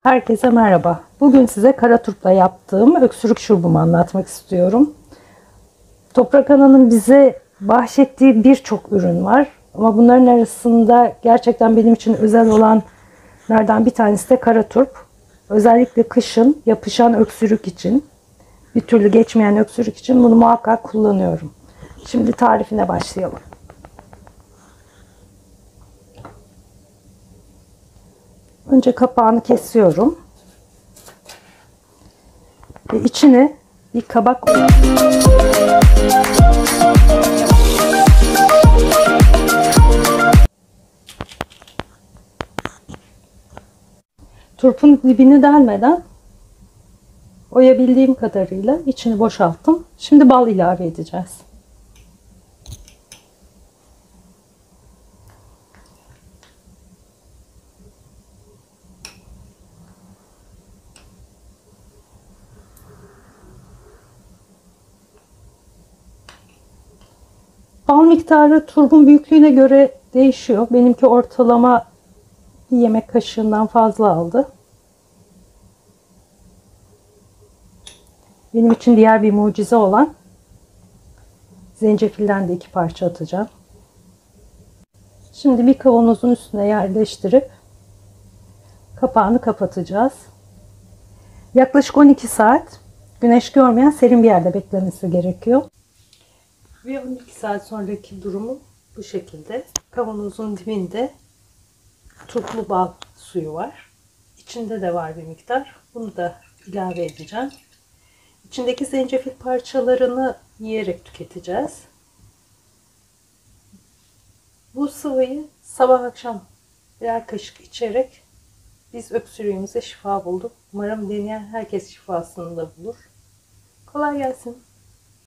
Herkese merhaba. Bugün size kara turpla yaptığım öksürük şurubumu anlatmak istiyorum. Toprak Ana'nın bize bahşettiği birçok ürün var. Ama bunların arasında gerçekten benim için özel olanlardan bir tanesi de kara turp. Özellikle kışın yapışan öksürük için, bir türlü geçmeyen öksürük için bunu muhakkak kullanıyorum. Şimdi tarifine başlayalım. Önce kapağını kesiyorum. Ve içine bir kabak turpun dibini delmeden oyabildiğim kadarıyla içini boşalttım. Şimdi bal ilave edeceğiz. Bal miktarı turbun büyüklüğüne göre değişiyor. Benimki ortalama bir yemek kaşığından fazla aldı. Benim için diğer bir mucize olan zencefilden de 2 parça atacağım. Şimdi bir kavanozun üstüne yerleştirip kapağını kapatacağız. Yaklaşık 12 saat güneş görmeyen serin bir yerde beklemesi gerekiyor. Ve 12 saat sonraki durumu bu şekilde. Kavanozun dibinde turplu bal suyu var. İçinde de var bir miktar. Bunu da ilave edeceğim. İçindeki zencefil parçalarını yiyerek tüketeceğiz. Bu sıvıyı sabah akşam birer kaşık içerek biz öksürüğümüze şifa bulduk. Umarım deneyen herkes şifasını da bulur. Kolay gelsin.